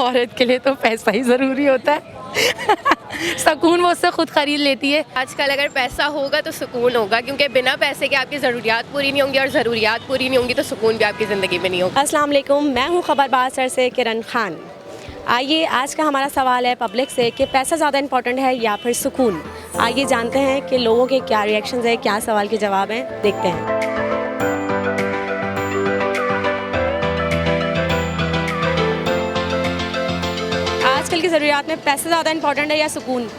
औरत के लिए तो पैसा ही ज़रूरी होता है। सुकून वो उससे खुद खरीद लेती है। आजकल अगर पैसा होगा तो सुकून होगा, क्योंकि बिना पैसे के आपकी ज़रूरियात पूरी नहीं होंगी और ज़रूरियात पूरी नहीं होंगी तो सुकून भी आपकी ज़िंदगी में नहीं होगा। अस्सलाम वालेकुम, मैं हूँ खबरबाज सर से किरण खान। आइए आज का हमारा सवाल है पब्लिक से कि पैसा ज़्यादा इम्पोर्टेंट है या फिर सुकून। आइए जानते हैं कि लोगों के क्या रिएक्शंस हैं, क्या सवाल के जवाब हैं, देखते हैं। आजकल की ज़रूरियात में पैसा ज़्यादा इम्पोर्टेंट है या सुकून?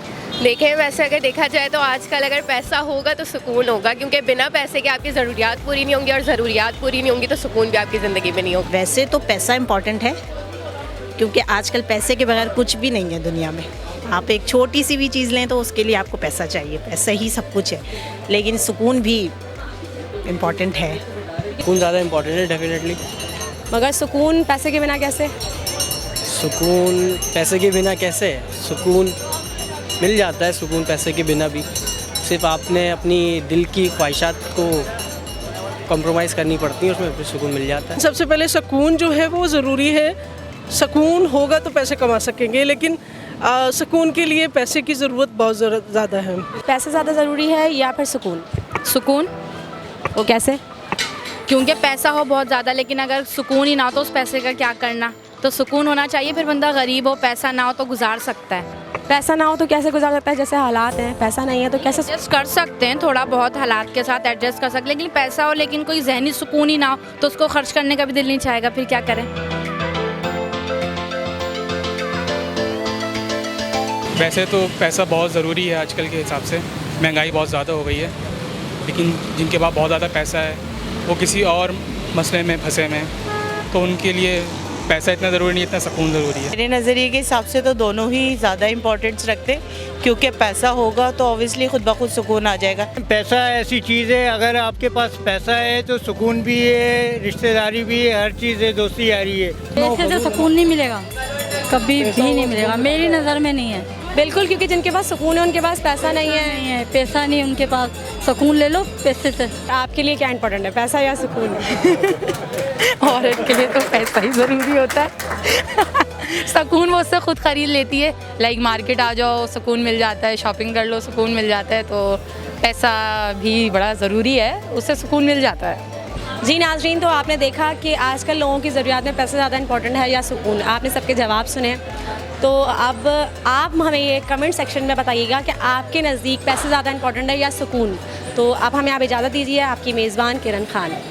देखें, वैसे अगर देखा जाए तो आजकल अगर पैसा होगा तो सुकून होगा, क्योंकि बिना पैसे के आपकी ज़रूरियात पूरी नहीं होंगी और ज़रूरियात पूरी नहीं होंगी तो सुकून भी आपकी ज़िंदगी में नहीं होगा। वैसे तो पैसा इम्पॉर्टेंट है, क्योंकि आजकल पैसे के बगैर कुछ भी नहीं है दुनिया में। आप एक छोटी सी भी चीज़ लें तो उसके लिए आपको पैसा चाहिए, पैसा ही सब कुछ है। लेकिन सुकून भी इम्पॉर्टेंट है। सुकून ज़्यादा इम्पोर्टेंट है डेफिनेटली। मगर सुकून पैसे के बिना कैसे? सुकून पैसे के बिना कैसे? सुकून मिल जाता है, सुकून पैसे के बिना भी। सिर्फ आपने अपनी दिल की ख्वाहिशात को कॉम्प्रोमाइज़ करनी पड़ती है, उसमें फिर सुकून मिल जाता है। सबसे पहले सुकून जो है वो ज़रूरी है। सुकून होगा तो पैसे कमा सकेंगे, लेकिन सुकून के लिए पैसे की ज़रूरत बहुत ज़्यादा है। पैसा ज़्यादा ज़रूरी है या फिर सुकून? सुकून। वो कैसे? क्योंकि पैसा हो बहुत ज़्यादा, लेकिन अगर सुकून ही ना हो तो उस पैसे का क्या करना। तो सुकून होना चाहिए। फिर बंदा गरीब हो, पैसा ना हो तो गुजार सकता है। पैसा ना हो तो कैसे गुजार सकता है? जैसे हालात हैं, पैसा नहीं है तो कैसे? एडजस्ट कर सकते हैं, थोड़ा बहुत हालात के साथ एडजस्ट कर सकते हैं, लेकिन पैसा हो लेकिन कोई जहनी सुकून ही ना हो तो उसको खर्च करने का भी दिल नहीं चाहेगा, फिर क्या करें। वैसे तो पैसा बहुत ज़रूरी है आजकल के हिसाब से, महंगाई बहुत ज़्यादा हो गई है। लेकिन जिनके पास बहुत ज़्यादा पैसा है वो किसी और मसले में फंसे हुए हैं, तो उनके लिए पैसा इतना ज़रूरी नहीं, इतना सुकून ज़रूरी है। मेरे नज़रिए के हिसाब से तो दोनों ही ज़्यादा इम्पोर्टेंस रखते हैं, क्योंकि पैसा होगा तो ऑब्वियसली खुद ब खुद सुकून आ जाएगा। पैसा ऐसी चीज़ है, अगर आपके पास पैसा है तो सुकून भी है, रिश्तेदारी भी है, हर चीज़ है, दोस्ती यारी है। पैसे से सुकून नहीं मिलेगा, कभी भी नहीं मिलेगा, मेरी नज़र में नहीं है। बिल्कुल, क्योंकि जिनके पास सुकून है उनके पास पैसा नहीं है। नहीं है, पैसा नहीं उनके पास, सुकून ले लो पैसे से। आपके लिए क्या इम्पोर्टेंट है, पैसा या सुकून? औरत के लिए तो पैसा ही ज़रूरी होता है। सुकून वो उससे खुद खरीद लेती है। लाइक मार्केट आ जाओ, सुकून मिल जाता है, शॉपिंग कर लो, सुकून मिल जाता है। तो पैसा भी बड़ा ज़रूरी है, उससे सुकून मिल जाता है। जी नाज़रीन, तो आपने देखा कि आजकल लोगों की ज़रूरियात में पैसा ज़्यादा इम्पोर्टेंट है या सुकून। आपने सबके जवाब सुने, तो अब आप हमें ये कमेंट सेक्शन में बताइएगा कि आपके नज़दीक पैसा ज़्यादा इम्पोर्टेंट है या सुकून। तो अब हमें आप इजाज़त दीजिए। आपकी मेज़बान किरण खान।